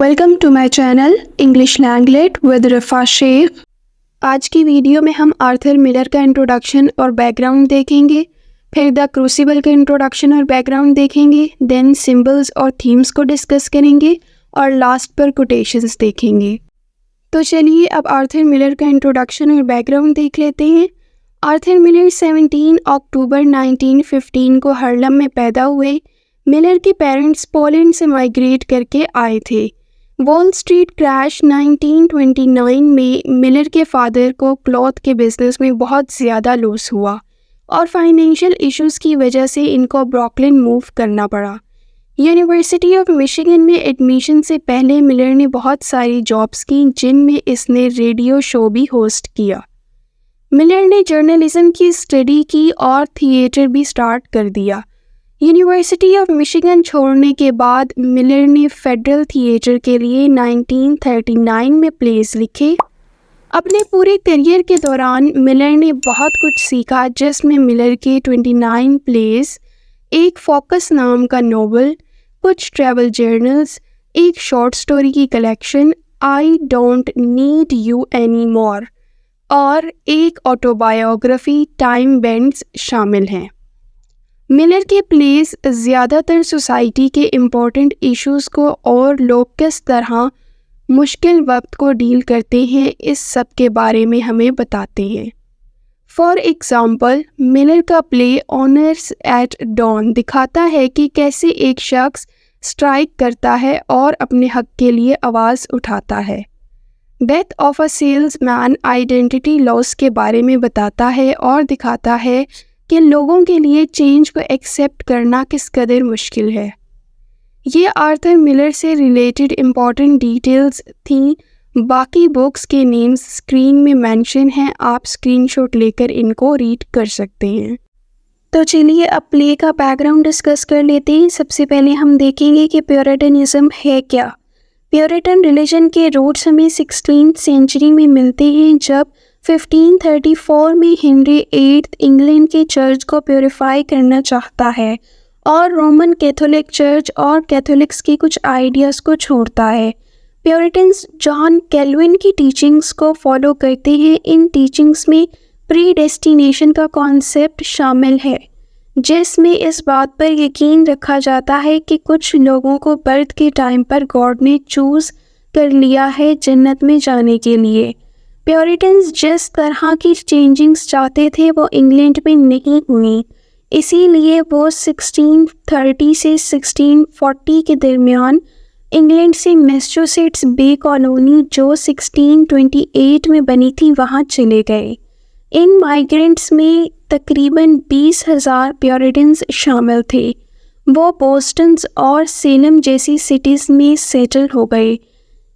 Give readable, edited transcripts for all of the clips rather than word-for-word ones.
Welcome to my channel English لینگلیٹ with Rafa Shaikh. آج کی ویڈیو میں ہم آرتھر ملر کا انٹروڈکشن اور بیک گراؤنڈ دیکھیں گے، پھر دا کروسیبل کا انٹروڈکشن اور بیک گراؤنڈ دیکھیں گے، دین سمبلز اور تھیمز کو ڈسکس کریں گے اور لاسٹ پر کوٹیشنز دیکھیں گے۔ تو چلیے اب آرتھر ملر کا انٹروڈکشن اور بیک گراؤنڈ دیکھ لیتے ہیں۔ آرتھر ملر 17 اکتوبر 1915 کو ہارلم میں پیدا ہوئے۔ ملر کے پیرنٹس پولینڈ سے مائیگریٹ کر کے آئے تھے۔ وال اسٹریٹ کریش 1929 میں ملر کے فادر کو کلوتھ کے بزنس میں بہت زیادہ لاس ہوا اور فائنینشیل ایشوز کی وجہ سے ان کو بروکلن موو کرنا پڑا۔ یونیورسٹی آف مشیگن میں ایڈمیشن سے پہلے ملر نے بہت ساری جابس کی، جن میں اس نے ریڈیو شو بھی ہوسٹ کیا۔ ملر نے جرنلزم کی اسٹڈی کی اور تھیٹر بھی سٹارٹ کر دیا۔ یونیورسٹی آف مشیگن چھوڑنے کے بعد ملر نے فیڈرل تھیٹر کے لیے 1939 میں پلیز لکھے۔ اپنے پورے کیریئر کے دوران ملر نے بہت کچھ سیکھا، جس میں ملر کے 29 پلیز، ایک فوکس نام کا ناول، کچھ ٹریول جرنلز، ایک شارٹ سٹوری کی collection I don't need you any more اور ایک آٹوبایوگرافی ٹائم بینڈز شامل ہیں۔ ملر کے پلیز زیادہ تر سوسائٹی کے امپورٹنٹ ایشوز کو اور لوگ کس طرح مشکل وقت کو ڈیل کرتے ہیں اس سب کے بارے میں ہمیں بتاتے ہیں۔ فار ایگزامپل، ملر کا پلے آنرز ایٹ ڈان دکھاتا ہے کہ کیسے ایک شخص اسٹرائک کرتا ہے اور اپنے حق کے لیے آواز اٹھاتا ہے۔ Death of a salesman identity loss کے بارے میں بتاتا ہے اور دکھاتا ہے کہ لوگوں کے لیے چینج کو ایکسیپٹ کرنا کس قدر مشکل ہے۔ یہ آرتھر ملر سے ریلیٹڈ امپورٹنٹ ڈیٹیلز تھیں۔ باقی بکس کے نیمز اسکرین میں مینشن ہیں، آپ اسکرین شاٹ لے کر ان کو ریڈ کر سکتے ہیں۔ تو چلیے اب پلے کا بیک گراؤنڈ ڈسکس کر لیتے ہیں۔ سب سے پہلے ہم دیکھیں گے کہ پیورٹنزم ہے کیا۔ پیورٹن ریلیجن کے روٹس ہمیں 16th سینچری میں ملتے ہیں، جب 1534 میں ہنری VIII انگلینڈ کے چرچ کو پیوریفائی کرنا چاہتا ہے اور رومن کیتھولک چرچ اور کیتھولکس کی کچھ آئیڈیاز کو چھوڑتا ہے۔ پیورٹنز جان کیلوین کی ٹیچنگز کو فالو کرتے ہیں۔ ان ٹیچنگز میں پری ڈیسٹینیشن کا کانسیپٹ شامل ہے، جس میں اس بات پر یقین رکھا جاتا ہے کہ کچھ لوگوں کو برتھ کے ٹائم پر گاڈ نے چوز کر لیا ہے جنت میں جانے کے لیے۔ پیورٹنز جس طرح کی چینجنگز چاہتے تھے وہ انگلینڈ میں نہیں ہوئیں، اسی لیے وہ 1630 سے 1640 کے درمیان انگلینڈ سے میساچوسیٹس بے کالونی جو 1628 میں بنی تھی وہاں چلے گئے۔ ان مائیگرنٹس میں تقریباً 20,000 پیورٹنز شامل تھے۔ وہ بوسٹنز اور سیلم جیسی سٹیز میں سیٹل ہو گئے۔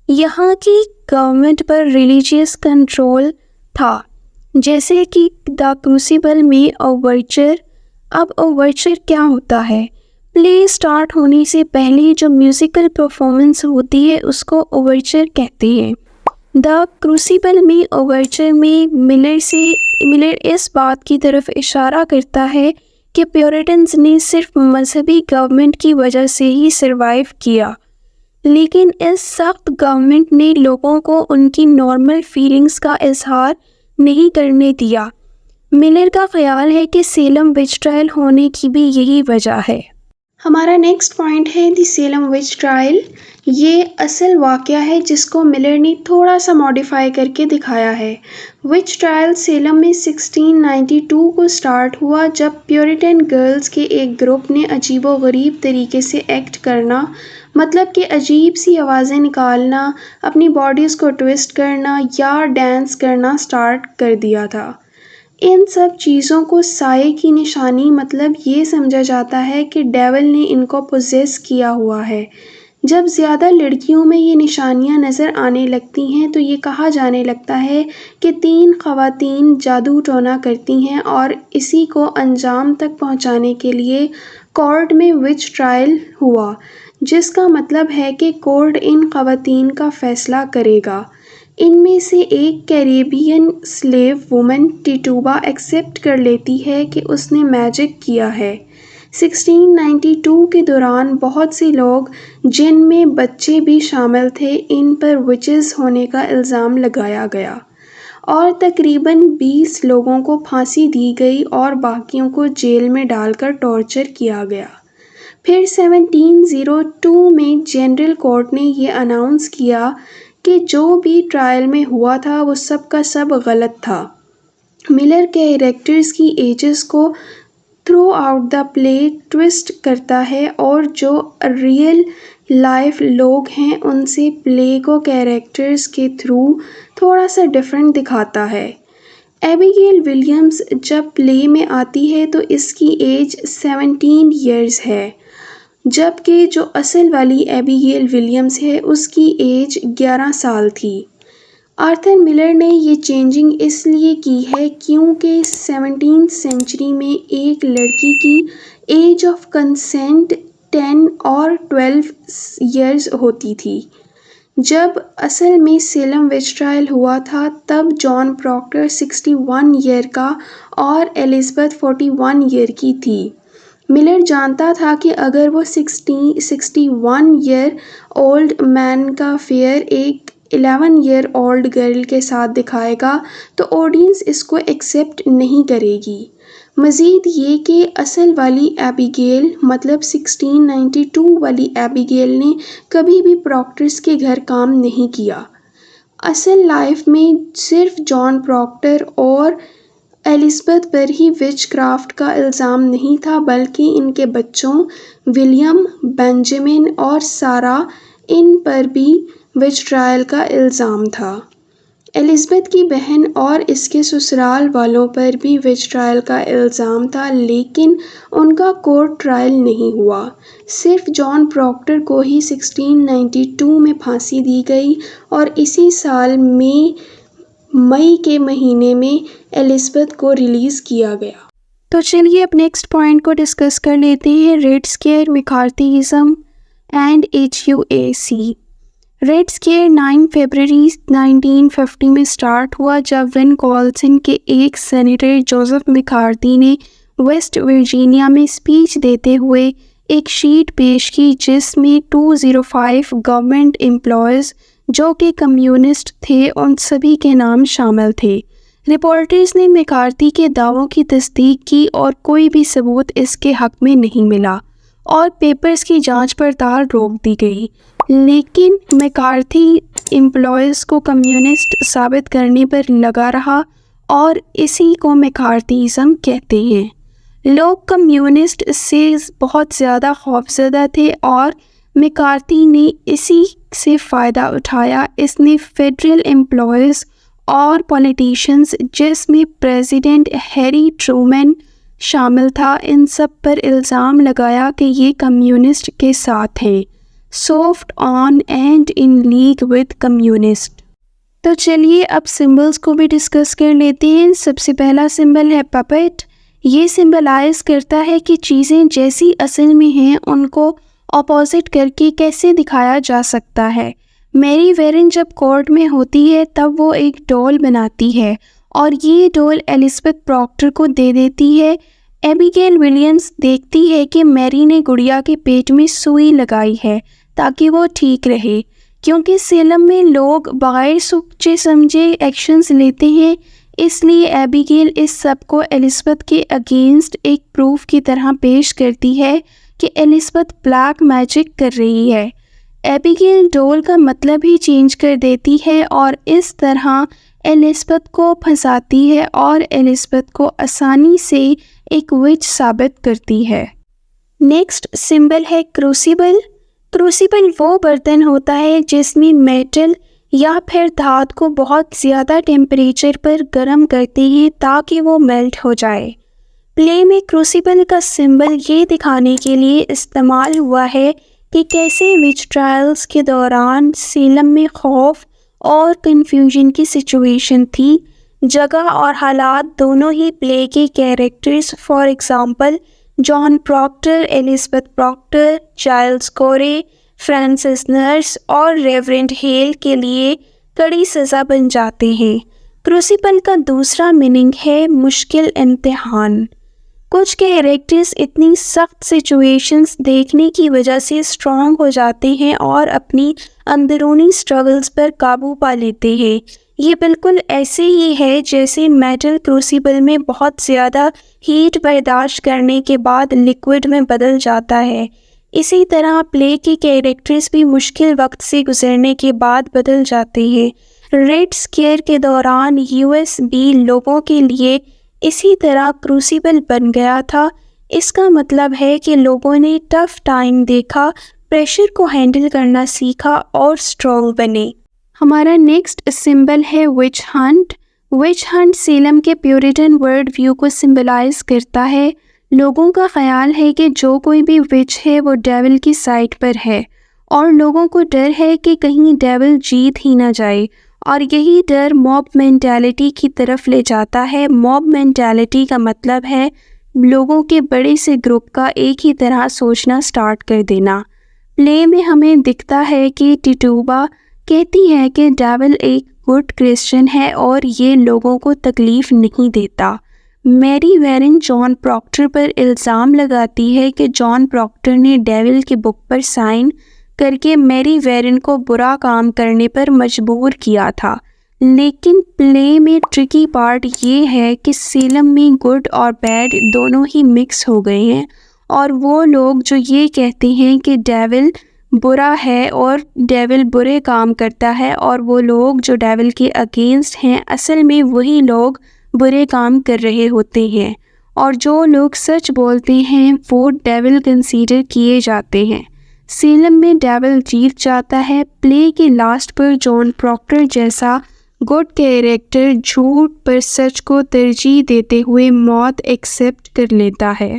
یہاں کی گورنمنٹ پر ریلیجیس کنٹرول تھا، جیسے کہ دا کروسیبل میں اوورچر۔ اب اوورچر کیا ہوتا ہے؟ پلے سٹارٹ ہونے سے پہلے جو میوزیکل پرفارمنس ہوتی ہے اس کو اوورچر کہتے ہیں۔ دا کروسیبل میں اوورچر میں ملر اس بات کی طرف اشارہ کرتا ہے کہ پیورٹنز نے صرف مذہبی گورنمنٹ کی وجہ سے ہی سروائیو کیا، لیکن اس سخت گورنمنٹ نے لوگوں کو ان کی نارمل فیلنگز کا اظہار نہیں کرنے دیا۔ ملر کا خیال ہے کہ سیلم وچ ٹرائل ہونے کی بھی یہی وجہ ہے۔ ہمارا نیکسٹ پوائنٹ ہے دی سیلم وچ ٹرائل۔ یہ اصل واقعہ ہے جس کو ملر نے تھوڑا سا ماڈیفائی کر کے دکھایا ہے۔ وچ ٹرائل سیلم میں 1692 کو سٹارٹ ہوا، جب پیورٹن گرلز کے ایک گروپ نے عجیب و غریب طریقے سے ایکٹ کرنا، مطلب کہ عجیب سی آوازیں نکالنا، اپنی باڈیز کو ٹویسٹ کرنا یا ڈانس کرنا سٹارٹ کر دیا تھا۔ ان سب چیزوں کو سائے کی نشانی، مطلب یہ سمجھا جاتا ہے کہ ڈیول نے ان کو پوزیس کیا ہوا ہے۔ جب زیادہ لڑکیوں میں یہ نشانیاں نظر آنے لگتی ہیں تو یہ کہا جانے لگتا ہے کہ 3 خواتین جادو ٹونا کرتی ہیں، اور اسی کو انجام تک پہنچانے کے لیے کورٹ میں وچ ٹرائل ہوا، جس کا مطلب ہے کہ کورٹ ان خواتین کا فیصلہ کرے گا۔ ان میں سے ایک کیریبین سلیو وومن ٹیٹوبا ایکسیپٹ کر لیتی ہے کہ اس نے میجک کیا ہے، 1692 کے دوران بہت سے لوگ جن میں بچے بھی شامل تھے ان پر وچز ہونے کا الزام لگایا گیا اور تقریباً 20 لوگوں کو پھانسی دی گئی اور باقیوں کو جیل میں ڈال کر ٹارچر کیا گیا۔ پھر 1702 میں جنرل کورٹ نے یہ اناؤنس کیا کہ جو بھی ٹرائل میں ہوا تھا وہ سب کا سب غلط تھا۔ ملر کیریکٹرز کی ایجز کو through out the play twist کرتا ہے اور جو ریئل لائف لوگ ہیں ان سے پلے کو کیریکٹرز کے تھرو تھوڑا سا ڈفرینٹ دکھاتا ہے۔ ایبیگیل ولیمز جب پلے میں آتی ہے تو اس کی ایج 17 ایئرز ہے، جبکہ جو اصل والی ایبیگیل ولیمز ہے اس کی ایج 11 سال تھی۔ آرتھر ملر نے یہ چینجنگ اس لیے کی ہے کیونکہ 17 سینچری میں ایک لڑکی کی ایج آف کنسینٹ 10 اور 12 ایئرز ہوتی تھی۔ جب اصل میں سیلم وچ ٹرائل ہوا تھا تب جان پراکٹر 61 ایئر کا اور ایلزبتھ 41 ایئر کی تھی۔ ملر جانتا تھا کہ اگر وہ 61 ایئر اولڈ مین کا افیئر ایک 11 ایئر اولڈ گرل کے ساتھ دکھائے گا تو آڈینس اس کو ایکسیپٹ نہیں کرے گی۔ مزید یہ کہ اصل والی ایبیگیل مطلب 1692 والی ایبیگیل نے کبھی بھی پراکٹرز کے گھر کام نہیں کیا۔ اصل لائف میں صرف جان پراکٹر اور ایلزبتھ پر ہی وچ کرافٹ کا الزام نہیں تھا بلکہ ان کے بچوں ولیم، بینجامن اور سارہ ان پر بھی وچ ٹرائل کا الزام تھا۔ ایلزبتھ کی بہن اور اس کے سسرال والوں پر بھی وچ ٹرائل کا الزام تھا لیکن ان کا کورٹ ٹرائل نہیں ہوا۔ صرف جان پراکٹر کو ہی 1692 میں پھانسی دی گئی اور اسی سال مئی کے مہینے میں ایلزبتھ کو ریلیز کیا گیا۔ تو چلیے اب نیکسٹ پوائنٹ کو ڈسکس کر لیتے ہیں، red scare, McCarthyism and HUAC۔ Red scare 9 فروری 1950 میں سٹارٹ ہوا جب ون کولسن کے ایک سینیٹر جوزف میکارتھی نے ویسٹ ورجینیا میں اسپیچ دیتے ہوئے ایک شیٹ پیش کی جس میں 205 گورنمنٹ امپلائیز جو کہ کمیونسٹ تھے ان سبھی کے نام شامل تھے۔ رپورٹرز نے میکارتھی کے دعووں کی تصدیق کی اور کوئی بھی ثبوت اس کے حق میں نہیں ملا اور پیپرز کی جانچ پڑتال روک دی گئی، لیکن میکارتھی امپلائیز کو کمیونسٹ ثابت کرنے پر لگا رہا اور اسی کو میکارتھیزم کہتے ہیں۔ لوگ کمیونسٹ سے بہت زیادہ خوفزدہ تھے اور میکارتھی نے اسی سے فائدہ اٹھایا۔ اس نے فیڈرل امپلائیز اور پولیٹیشنز جس میں پریزیڈنٹ ہیری ٹرومین شامل تھا ان سب پر الزام لگایا کہ یہ کمیونسٹ کے ساتھ ہیں، soft on and in league with communist. تو چلیے اب سمبلز کو بھی ڈسکس کر لیتے ہیں۔ سب سے پہلا سمبل ہے پپٹ۔ یہ سمبلائز کرتا ہے کہ چیزیں جیسی اصل میں ہیں ان کو اپوزٹ کر کے کیسے دکھایا جا سکتا ہے۔ میری ویرن جب کورٹ میں ہوتی ہے تب وہ ایک ڈول بناتی ہے اور یہ ڈول ایلزبتھ پراکٹر کو دے دیتی ہے۔ ایبیگیل ولیمز دیکھتی ہے کہ میری نے گڑیا کے پیٹ میں سوئی لگائی ہے تاکہ وہ ٹھیک رہے، کیونکہ سیلم میں لوگ بغیر سوچے سمجھے ایکشنز لیتے ہیں، اس لیے ایبیگیل اس سب کو ایلزبتھ کے اگینسٹ ایک پروف کی طرح پیش کرتی ہے کہ ایلزبتھ بلیک میجک کر رہی ہے۔ ایبیگیل ڈول کا مطلب ہی چینج کر دیتی ہے اور اس طرح ایلزبتھ کو پھنساتی ہے اور ایلزبتھ کو آسانی سے ایک وچ ثابت کرتی ہے۔ نیکسٹ سمبل ہے کروسیبل۔ کروسیبل وہ برتن ہوتا ہے جس میں میٹل یا پھر دھات کو بہت زیادہ ٹیمپریچر پر گرم کرتے ہیں تاکہ وہ میلٹ ہو جائے۔ پلے میں کروسیبل کا سمبل یہ دکھانے کے لیے استعمال ہوا ہے کہ کیسے وچ ٹرائلز کے دوران سیلم میں خوف اور کنفیوژن کی سچویشن تھی۔ جگہ اور حالات دونوں ہی پلے کے characters for example John Proctor, Elizabeth Proctor, Charles Corey, Francis Nurse اور ریورنڈ ہیل کے لیے کڑی سزا بن جاتے ہیں۔ کروسیبل کا دوسرا میننگ ہے مشکل امتحان۔ کچھ کیریکٹرز اتنی سخت سچویشنز دیکھنے کی وجہ سے اسٹرانگ ہو جاتے ہیں اور اپنی اندرونی اسٹرگلز پر قابو پا لیتے ہیں۔ یہ بالکل ایسے ہی ہے جیسے میٹل کروسیبل میں بہت زیادہ ہیٹ برداشت کرنے کے بعد لیکوڈ میں بدل جاتا ہے۔ اسی طرح پلے کے کیریکٹرز بھی مشکل وقت سے گزرنے کے بعد بدل جاتے ہیں۔ ریڈ اسکیئر کے دوران USB لوگوں کے لیے اسی طرح کروسیبل بن گیا تھا۔ اس کا مطلب ہے کہ لوگوں نے ٹف ٹائم دیکھا، پریشر کو ہینڈل کرنا سیکھا اور اسٹرانگ بنے۔ ہمارا نیکسٹ سمبل ہے وچ ہنٹ۔ وچ ہنٹ سیلم کے پیوریٹن ورلڈ ویو کو سمبلائز کرتا ہے۔ لوگوں کا خیال ہے کہ جو کوئی بھی وچ ہے وہ ڈیول کی سائڈ پر ہے، اور لوگوں کو ڈر ہے کہ کہیں ڈیول جیت ہی نہ جائے، اور یہی ڈر موب مینٹیلٹی کی طرف لے جاتا ہے۔ موب مینٹیلٹی کا مطلب ہے لوگوں کے بڑے سے گروپ کا ایک ہی طرح سوچنا سٹارٹ کر دینا۔ پلے میں ہمیں دکھتا ہے کہ ٹیٹوبا کہتی ہے کہ ڈیول ایک گڈ کرسچن ہے اور یہ لوگوں کو تکلیف نہیں دیتا۔ میری ویرن جان پراکٹر پر الزام لگاتی ہے کہ جان پراکٹر نے ڈیول کی بک پر سائن کر کے میری ویرن کو برا کام کرنے پر مجبور کیا تھا، لیکن پلے میں ٹرکی پارٹ یہ ہے کہ سیلم میں گڈ اور بیڈ دونوں ہی مکس ہو گئے ہیں، اور وہ لوگ جو یہ کہتے ہیں کہ ڈیول برا ہے اور ڈیول برے کام کرتا ہے، اور وہ لوگ جو ڈیول کے اگینسٹ ہیں اصل میں وہی لوگ برے کام کر رہے ہوتے ہیں، اور جو لوگ سچ بولتے ہیں وہ ڈیول کنسیڈر کیے جاتے ہیں۔ سیلم میں ڈیول جیت جاتا ہے۔ پلے کے لاسٹ پر جان پراکٹر جیسا گڈ کیریکٹر جھوٹ پر سچ کو ترجیح دیتے ہوئے موت ایکسیپٹ کر لیتا ہے۔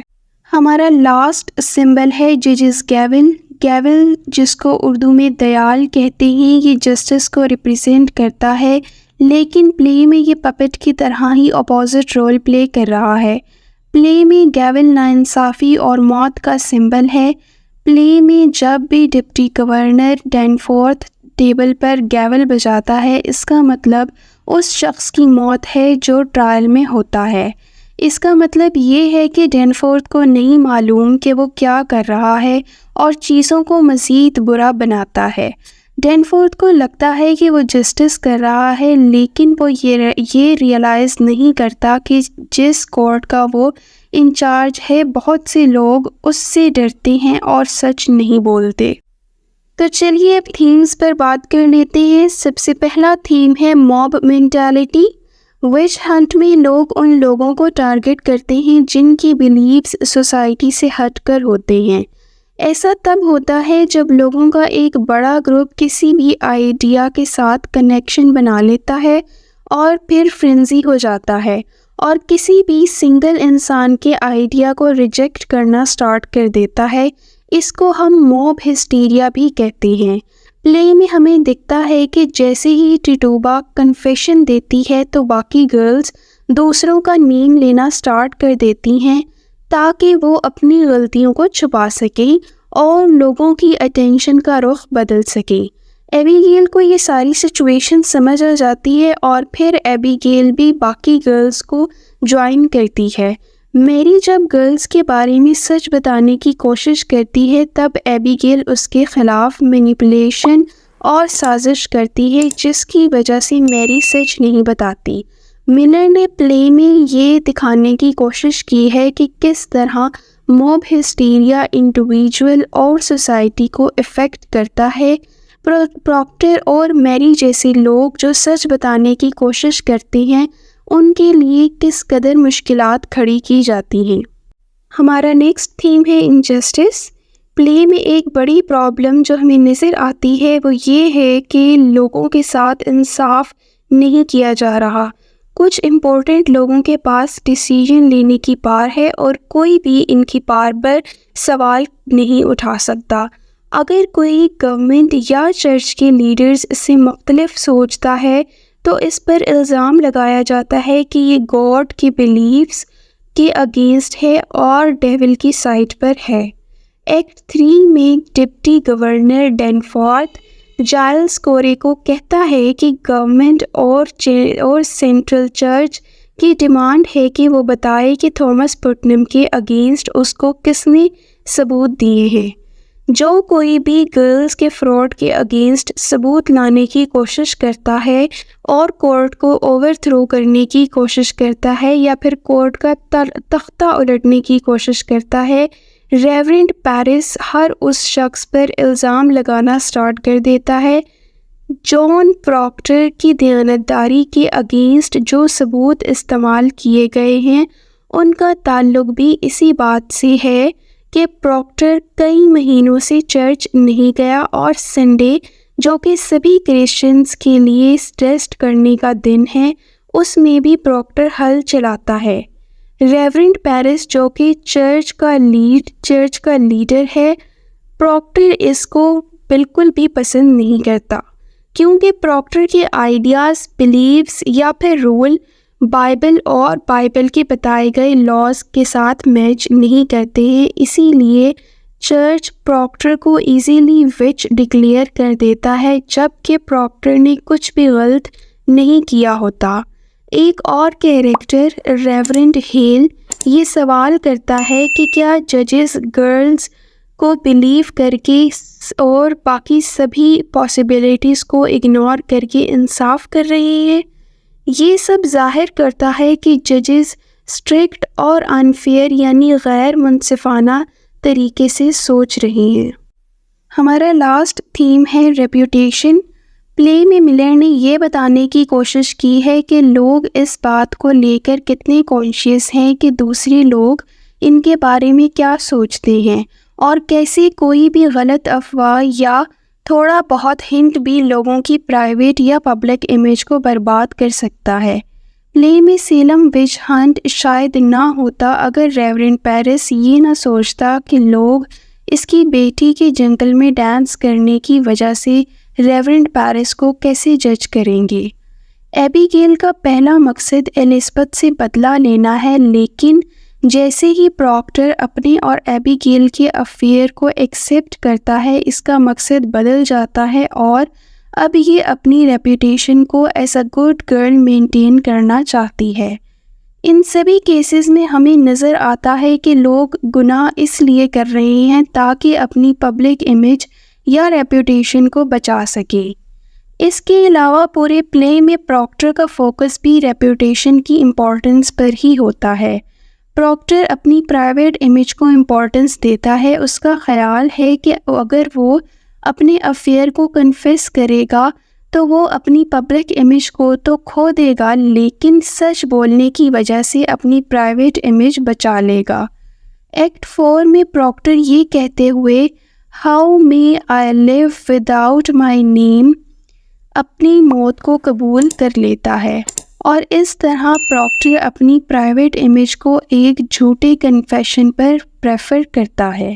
ہمارا لاسٹ سمبل ہے ججز گیول۔ گیول جس کو اردو میں دیال کہتے ہیں، یہ جسٹس کو ریپریزینٹ کرتا ہے، لیکن پلے میں یہ پپٹ کی طرح ہی اپوزٹ رول پلے کر رہا ہے۔ پلے میں گیول ناانصافی اور موت کا سمبل ہے۔ پلے میں جب بھی ڈپٹی گورنر ڈینفورتھ ٹیبل پر گیول بجاتا ہے، اس کا مطلب اس شخص کی موت ہے جو ٹرائل میں ہوتا ہے۔ اس کا مطلب یہ ہے کہ ڈینفورتھ کو نہیں معلوم کہ وہ کیا کر رہا ہے اور چیزوں کو مزید برا بناتا ہے۔ ڈینفورتھ کو لگتا ہے کہ وہ جسٹس کر رہا ہے، لیکن وہ یہ ریئلائز نہیں کرتا کہ جس کورٹ کا وہ انچارج ہے بہت سے لوگ اس سے ڈرتے ہیں اور سچ نہیں بولتے۔ تو چلیے اب تھیمز پر بات کر لیتے ہیں۔ سب سے پہلا تھیم ہے موب مینٹیلٹی۔ وچ ہنٹ میں لوگ ان لوگوں کو ٹارگٹ کرتے ہیں جن کی بیلیفز سوسائٹی سے ہٹ کر ہوتے ہیں۔ ایسا تب ہوتا ہے جب لوگوں کا ایک بڑا گروپ کسی بھی آئیڈیا کے ساتھ کنیکشن بنا لیتا ہے اور پھر فرینزی ہو جاتا ہے اور کسی بھی سنگل انسان کے آئیڈیا کو ریجیکٹ کرنا سٹارٹ کر دیتا ہے۔ اس کو ہم موب ہسٹیریا بھی کہتے ہیں۔ پلے میں ہمیں دکھتا ہے کہ جیسے ہی ٹیٹوبا کنفیشن دیتی ہے تو باقی گرلز دوسروں کا نیم لینا سٹارٹ کر دیتی ہیں تاکہ وہ اپنی غلطیوں کو چھپا سکیں اور لوگوں کی اٹینشن کا رخ بدل سکیں۔ ایبیگیل کو یہ ساری سچویشن سمجھ آ جاتی ہے اور پھر ایبیگیل بھی باقی گرلز کو جوائن کرتی ہے۔ میری جب گرلز کے بارے میں سچ بتانے کی کوشش کرتی ہے تب ایبیگیل اس کے خلاف مینیپولیشن اور سازش کرتی ہے، جس کی وجہ سے میری سچ نہیں بتاتی۔ ملر نے پلے میں یہ دکھانے کی کوشش کی ہے کہ کس طرح موب ہسٹیریا انڈیویجول اور سوسائٹی کو افیکٹ کرتا ہے۔ پراکٹر اور میری جیسے لوگ جو سچ بتانے کی کوشش کرتے ہیں ان کے لیے کس قدر مشکلات کھڑی کی جاتی ہیں۔ ہمارا نیکسٹ تھیم ہے انجسٹس۔ پلے میں ایک بڑی پرابلم جو ہمیں نظر آتی ہے وہ یہ ہے کہ لوگوں کے ساتھ انصاف نہیں کیا جا رہا۔ کچھ امپورٹنٹ لوگوں کے پاس ڈیسیژن لینے کی پاور ہے اور کوئی بھی ان کی پاور پر سوال نہیں اٹھا سکتا۔ اگر کوئی گورنمنٹ یا چرچ کے لیڈرز اس سے مختلف سوچتا ہے تو اس پر الزام لگایا جاتا ہے کہ یہ گاڈ کی بیلیفز کے اگینسٹ ہے اور ڈیول کی سائڈ پر ہے۔ ایکٹ 3 میں ڈپٹی گورنر ڈینفورتھ جائلز کورے کو کہتا ہے کہ گورنمنٹ اور سینٹرل چرچ کی ڈیمانڈ ہے کہ وہ بتائے کہ تھامس پٹنم کے اگینسٹ اس کو کس نے ثبوت دیے ہیں۔ جو کوئی بھی گرلز کے فراڈ کے اگینسٹ ثبوت لانے کی کوشش کرتا ہے اور کورٹ کو اوور تھرو کرنے کی کوشش کرتا ہے یا پھر کورٹ کا تختہ الٹنے کی کوشش کرتا ہے، ریورنڈ پیرس ہر اس شخص پر الزام لگانا سٹارٹ کر دیتا ہے۔ جان پراکٹر کی دیانتداری کے اگینسٹ جو ثبوت استعمال کیے گئے ہیں ان کا تعلق بھی اسی بات سے ہے کہ پراکٹر کئی مہینوں سے چرچ نہیں گیا اور سنڈے جو کہ سبھی کرسچنز کے لیے ریسٹ کرنے کا دن ہے اس میں بھی پراکٹر ہل چلاتا ہے۔ ریورنڈ پیرس جو کہ چرچ کا لیڈر ہے، پراکٹر اس کو بالکل بھی پسند نہیں کرتا کیونکہ پراکٹر کے آئیڈیاز، بلیفز یا پھر رول بائبل اور بائبل کے بتائے گئے لاز کے ساتھ میچ نہیں کرتے ہیں، اسی لیے چرچ پراکٹر کو ایزیلی وچ ڈکلیئر کر دیتا ہے جبکہ پراکٹر نے کچھ بھی غلط نہیں کیا ہوتا۔ ایک اور کیریکٹر ریورنڈ ہیل یہ سوال کرتا ہے کہ کیا ججز گرلز کو بلیو کر کے اور باقی سبھی پاسبلٹیز کو اگنور کر کے انصاف کر رہے ہیں؟ یہ سب ظاہر کرتا ہے کہ ججز اسٹرکٹ اور انفیئر یعنی غیر منصفانہ طریقے سے سوچ رہے ہیں۔ ہمارا لاسٹ تھیم ہے ریپوٹیشن۔ پلے میں ملر نے یہ بتانے کی کوشش کی ہے کہ لوگ اس بات کو لے کر کتنے کانشیس ہیں کہ دوسرے لوگ ان کے بارے میں کیا سوچتے ہیں اور کیسے کوئی بھی غلط افواہ یا تھوڑا بہت ہنٹ بھی لوگوں کی پرائیویٹ یا پبلک امیج کو برباد کر سکتا ہے۔ پلے میں سیلم وچ ہنٹ شاید نہ ہوتا اگر ریورنڈ پیرس یہ نہ سوچتا کہ لوگ اس کی بیٹی کے جنگل میں ڈانس کرنے کی وجہ سے ریورنڈ پیرس کو کیسے جج کریں گے۔ ایبی گیل کا پہلا مقصد الزبتھ سے بدلہ لینا ہے، لیکن جیسے ہی پراکٹر اپنے اور ایبی گیل کے افیئر کو ایکسیپٹ کرتا ہے اس کا مقصد بدل جاتا ہے اور اب یہ اپنی ریپوٹیشن کو as a good girl maintain کرنا چاہتی ہے۔ ان سبھی کیسز میں ہمیں نظر آتا ہے کہ لوگ گناہ اس لیے کر رہے ہیں تاکہ اپنی پبلک امیج یا ریپوٹیشن کو بچا سکے۔ اس کے علاوہ پورے پلے میں پراکٹر کا فوکس بھی ریپوٹیشن کی امپورٹنس پر ہی ہوتا ہے۔ پراکٹر اپنی پرائیویٹ امیج کو امپورٹنس دیتا ہے، اس کا خیال ہے کہ اگر وہ اپنے افیئر کو کنفیس کرے گا تو وہ اپنی پبلک امیج کو تو کھو دے گا لیکن سچ بولنے کی وجہ سے اپنی پرائیویٹ امیج بچا لے گا۔ ایکٹ 4 میں پراکٹر یہ کہتے ہوئے how may I leave without مائی نیم اپنی موت کو قبول کر لیتا ہے اور اس طرح پراکٹر اپنی پرائیویٹ امیج کو ایک جھوٹے کنفیشن پر پریفر کرتا ہے۔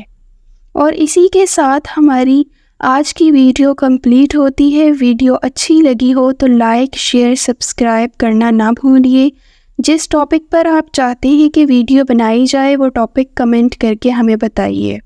اور اسی کے ساتھ ہماری آج کی ویڈیو کمپلیٹ ہوتی ہے۔ ویڈیو اچھی لگی ہو تو لائک، شیئر، سبسکرائب کرنا نہ بھولیے۔ جس ٹاپک پر آپ چاہتے ہیں کہ ویڈیو بنائی جائے وہ ٹاپک کمنٹ کر کے ہمیں بتائیے۔